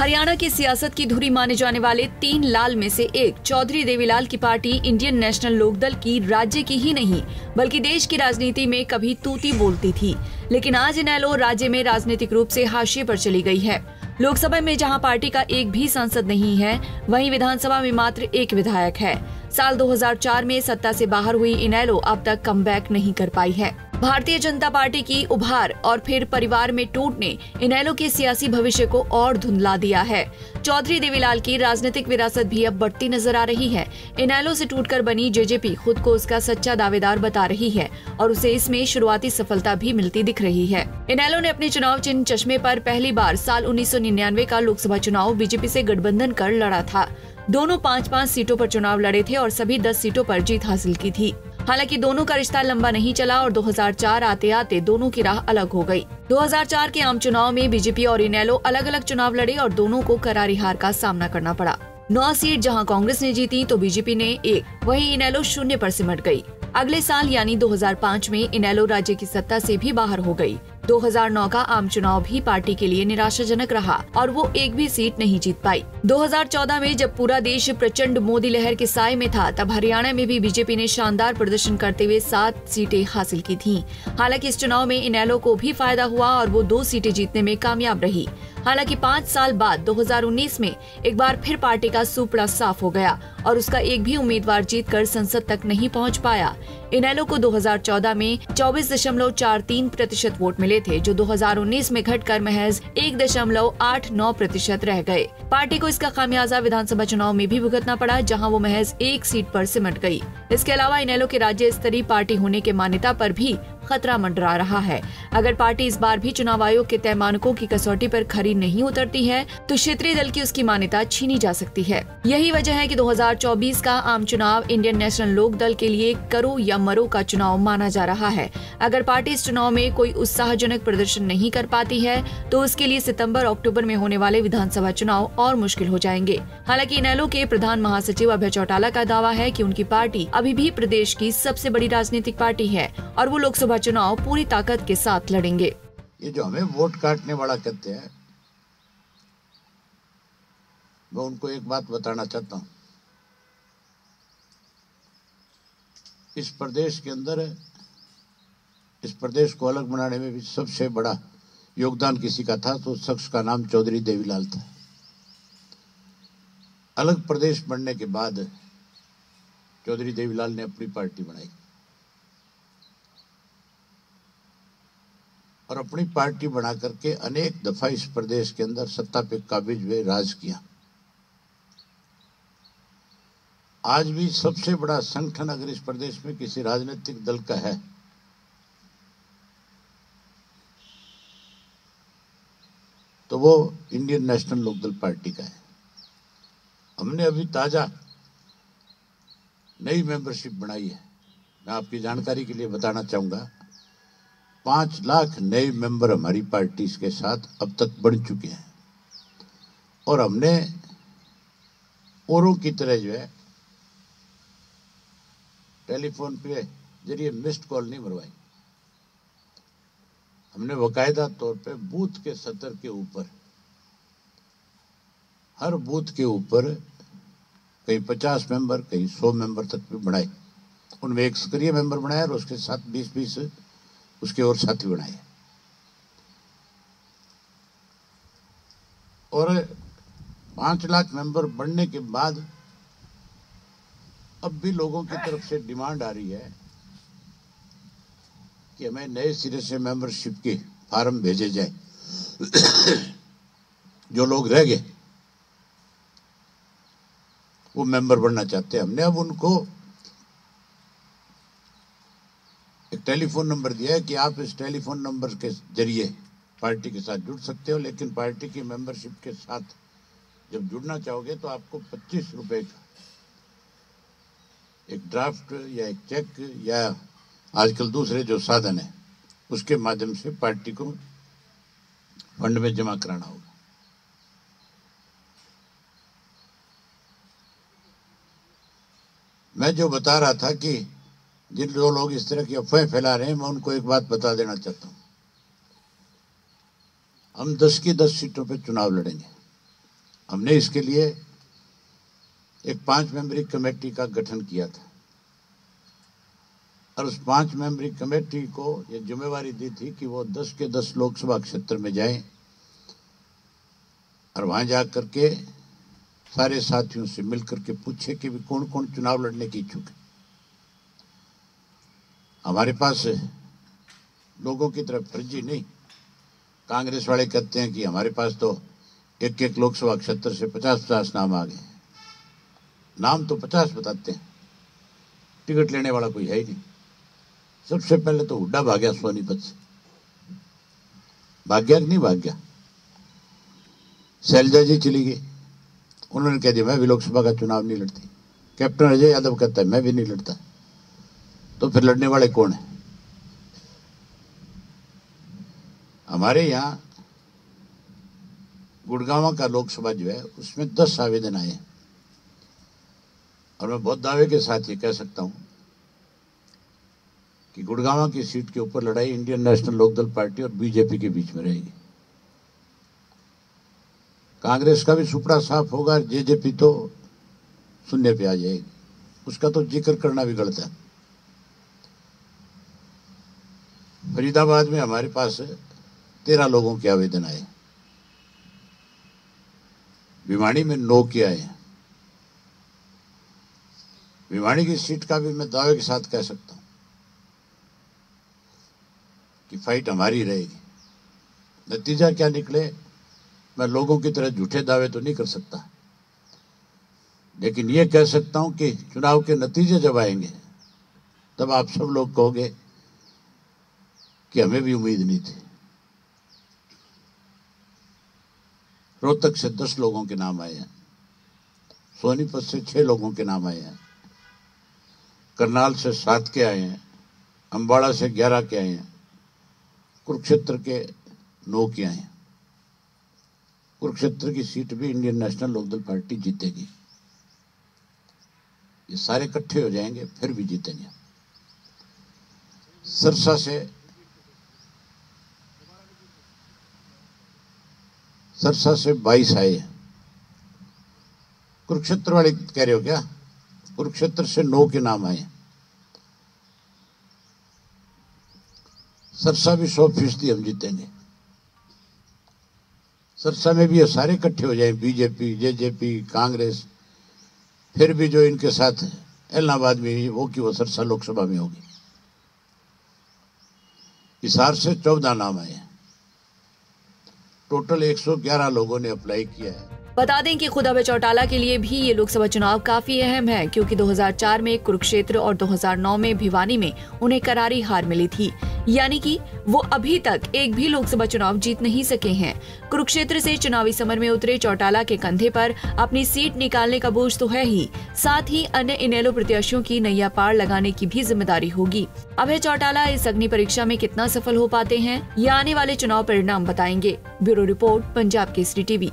हरियाणा की सियासत की धुरी माने जाने वाले 3 लाल में से एक चौधरी देवीलाल की पार्टी इंडियन नेशनल लोकदल की राज्य की ही नहीं बल्कि देश की राजनीति में कभी तूती बोलती थी, लेकिन आज इनेलो राज्य में राजनीतिक रूप से हाशिए पर चली गई है। लोकसभा में जहां पार्टी का एक भी सांसद नहीं है, वहीं विधानसभा में मात्र एक विधायक है। साल 2004 में सत्ता से बाहर हुई इनेलो अब तक कमबैक नहीं कर पाई है। भारतीय जनता पार्टी की उभार और फिर परिवार में टूट ने इनेलो के सियासी भविष्य को और धुंधला दिया है। चौधरी देवीलाल की राजनीतिक विरासत भी अब बढ़ती नजर आ रही है। इनेलो से टूटकर बनी जेजेपी खुद को उसका सच्चा दावेदार बता रही है और उसे इसमें शुरुआती सफलता भी मिलती दिख रही है। इनेलो ने अपने चुनाव चिन्ह चश्मे पर पहली बार साल 1999 का लोकसभा चुनाव बीजेपी से गठबंधन कर लड़ा था। दोनों 5-5 सीटों पर चुनाव लड़े थे और सभी 10 सीटों पर जीत हासिल की थी। हालांकि दोनों का रिश्ता लंबा नहीं चला और 2004 आते आते दोनों की राह अलग हो गई। 2004 के आम चुनाव में बीजेपी और इनेलो अलग अलग चुनाव लड़े और दोनों को करारी हार का सामना करना पड़ा। 9 सीट जहां कांग्रेस ने जीती तो बीजेपी ने 1, वहीं इनेलो 0 पर सिमट गई। अगले साल यानी 2005 में इनेलो राज्य की सत्ता से भी बाहर हो गई। 2009 का आम चुनाव भी पार्टी के लिए निराशाजनक रहा और वो एक भी सीट नहीं जीत पाई। 2014 में जब पूरा देश प्रचंड मोदी लहर के साए में था, तब हरियाणा में भी बीजेपी ने शानदार प्रदर्शन करते हुए 7 सीटें हासिल की थीं। हालांकि इस चुनाव में इनेलो को भी फायदा हुआ और वो 2 सीटें जीतने में कामयाब रही। हालांकि 5 साल बाद 2019 में एक बार फिर पार्टी का सुपड़ा साफ हो गया और उसका एक भी उम्मीदवार जीतकर संसद तक नहीं पहुंच पाया। इनेलो को 2014 में 24.43% वोट मिले थे, जो 2019 में घटकर महज 1.89% रह गए। पार्टी को इसका खामियाजा विधानसभा चुनाव में भी भुगतना पड़ा, जहां वो महज 1 सीट पर सिमट गई। इसके अलावा इनेलो के राज्य स्तरीय पार्टी होने के मान्यता पर भी खतरा मंडरा रहा है। अगर पार्टी इस बार भी चुनाव आयोग के तय मानकों की कसौटी पर खरी नहीं उतरती है तो क्षेत्रीय दल की उसकी मान्यता छीनी जा सकती है। यही वजह है कि 2024 का आम चुनाव इंडियन नेशनल लोक दल के लिए करो या मरो का चुनाव माना जा रहा है। अगर पार्टी इस चुनाव में कोई उत्साहजनक प्रदर्शन नहीं कर पाती है तो उसके लिए सितंबर-अक्टूबर में होने वाले विधानसभा चुनाव और मुश्किल हो जाएंगे। हालांकि इनेलो के प्रधान महासचिव अभय चौटाला का दावा है कि उनकी पार्टी अभी भी प्रदेश की सबसे बड़ी राजनीतिक पार्टी है और वो लोकसभा चुनाव पूरी ताकत के साथ लड़ेंगे। ये जो हमें वोट काटने वाला कहते हैं, मैं उनको एक बात बताना चाहता हूं। इस प्रदेश के अंदर, इस प्रदेश को अलग बनाने में भी सबसे बड़ा योगदान किसी का था तो उस शख्स का नाम चौधरी देवीलाल था। अलग प्रदेश बनने के बाद चौधरी देवीलाल ने अपनी पार्टी बनाई और अपनी पार्टी बना करके अनेक दफा इस प्रदेश के अंदर सत्ता पे काबिज हुए, राज किया। आज भी सबसे बड़ा संगठन अगर इस प्रदेश में किसी राजनीतिक दल का है तो वो इंडियन नेशनल लोकदल पार्टी का है। हमने अभी ताजा नई मेंबरशिप बनाई है। मैं आपकी जानकारी के लिए बताना चाहूंगा, 5 लाख नए मेंबर हमारी पार्टी के साथ अब तक बढ़ चुके हैं और हमने औरों की तरह जो है टेलीफोन पे जरिए मिस्ड कॉल नहीं मरवाई। हमने बाकायदा तौर पे बूथ के सतर के ऊपर, हर बूथ के ऊपर कहीं 50 मेंबर, कहीं 100 मेंबर तक भी बनाए। उनमें एक सक्रिय मेंबर बनाया और उसके साथ 20-20 उसके और साथी बनाए। और 5 लाख मेंबर बढ़ने के बाद अब भी लोगों की तरफ से डिमांड आ रही है कि हमें नए सिरे से मेंबरशिप के फार्म भेजे जाए। जो लोग रह गए वो मेंबर बनना चाहते हैं। हमने अब उनको एक टेलीफोन नंबर दिया है कि आप इस टेलीफोन नंबर के जरिए पार्टी के साथ जुड़ सकते हो, लेकिन पार्टी की मेंबरशिप के साथ जब जुड़ना चाहोगे तो आपको 25 रुपए का एक ड्राफ्ट या एक चेक या आजकल दूसरे जो साधन है उसके माध्यम से पार्टी को फंड में जमा कराना होगा। मैं जो बता रहा था कि जिन दो लोग इस तरह की अफवाहें फैला रहे हैं, मैं उनको एक बात बता देना चाहता हूं। हम 10 की 10 सीटों पे चुनाव लड़ेंगे हमने इसके लिए एक 5 मेंबरी कमेटी का गठन किया था और उस 5 मेंबरी कमेटी को ये जिम्मेवारी दी थी कि वो 10 के 10 लोकसभा क्षेत्र में जाएं और वहां जाकर के सारे साथियों से मिलकर के पूछे कि भी कौन कौन चुनाव लड़ने की इच्छुक है। हमारे पास लोगों की तरफ फर्जी नहीं, कांग्रेस वाले कहते हैं कि हमारे पास तो एक एक लोकसभा क्षेत्र से 50-50 नाम आ गए। नाम तो 50 बताते हैं, टिकट लेने वाला कोई है ही नहीं। सबसे पहले तो हुड्डा भाग्या सोनीपत से, भाग्या नहीं भाग्या। शैलजा जी चली गई, उन्होंने कह दिया मैं भी लोकसभा का चुनाव नहीं लड़ती। कैप्टन अजय यादव कहता है मैं भी नहीं लड़ता। तो फिर लड़ने वाले कौन है? हमारे यहाँ गुड़गांव का लोकसभा जो है उसमें 10 आवेदन आए और मैं बहुत दावे के साथ ये कह सकता हूं कि गुड़गांव की सीट के ऊपर लड़ाई इंडियन नेशनल लोकदल पार्टी और बीजेपी के बीच में रहेगी। कांग्रेस का भी सुपड़ा साफ होगा, जेजेपी तो शून्य पे आ जाएगी, उसका तो जिक्र करना भी गलत है। फरीदाबाद में हमारे पास 13 लोगों के आवेदन आए, भिवानी में 9 के आए। भिवानी की सीट का भी मैं दावे के साथ कह सकता हूं कि फाइट हमारी रहेगी। नतीजा क्या निकले, मैं लोगों की तरह झूठे दावे तो नहीं कर सकता, लेकिन ये कह सकता हूं कि चुनाव के नतीजे जब आएंगे तब आप सब लोग कहोगे कि हमें भी उम्मीद नहीं थी। रोहतक से 10 लोगों के नाम आए हैं, सोनीपत से 6 लोगों के नाम आए हैं, करनाल से 7 के आए हैं, अम्बाड़ा से 11 के आए हैं, कुरुक्षेत्र के 9 के आए हैं। कुरुक्षेत्र की सीट भी इंडियन नेशनल लोकदल पार्टी जीतेगी। ये सारे इकट्ठे हो जाएंगे फिर भी जीतेंगे। सरसा से 22 आए हैं। कुरुक्षेत्र वाले कह रहे हो क्या? कुरुक्षेत्र से 9 के नाम आए। सरसा भी 100% हम जीतेंगे। सरसा में भी ये सारे इकट्ठे हो जाए, बीजेपी, जेजेपी, कांग्रेस, फिर भी जो इनके साथ इलाहाबाद में वो की वो सरसा लोकसभा में होगी। हिसार से 14 नाम आए। टोटल 111 लोगों ने अप्लाई किया है। बता दें कि खुद अभय चौटाला के लिए भी ये लोकसभा चुनाव काफी अहम है, क्योंकि 2004 में कुरुक्षेत्र और 2009 में भिवानी में उन्हें करारी हार मिली थी, यानी कि वो अभी तक एक भी लोकसभा चुनाव जीत नहीं सके हैं। कुरुक्षेत्र से चुनावी समर में उतरे चौटाला के कंधे पर अपनी सीट निकालने का बोझ तो है ही, साथ ही अन्य इनेलो प्रत्याशियों की नैया पार लगाने की भी जिम्मेदारी होगी। अभय चौटाला इस अग्नि परीक्षा में कितना सफल हो पाते हैं, ये आने वाले चुनाव परिणाम बताएंगे। Bureau report, Punjab Kesari TV.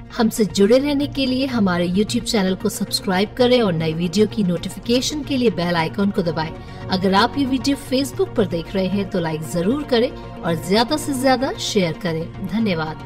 हमसे जुड़े रहने के लिए हमारे YouTube चैनल को सब्सक्राइब करें और नई वीडियो की नोटिफिकेशन के लिए बेल आइकॉन को दबाएं। अगर आप ये वीडियो Facebook पर देख रहे हैं तो लाइक जरूर करें और ज्यादा से ज्यादा शेयर करें। धन्यवाद।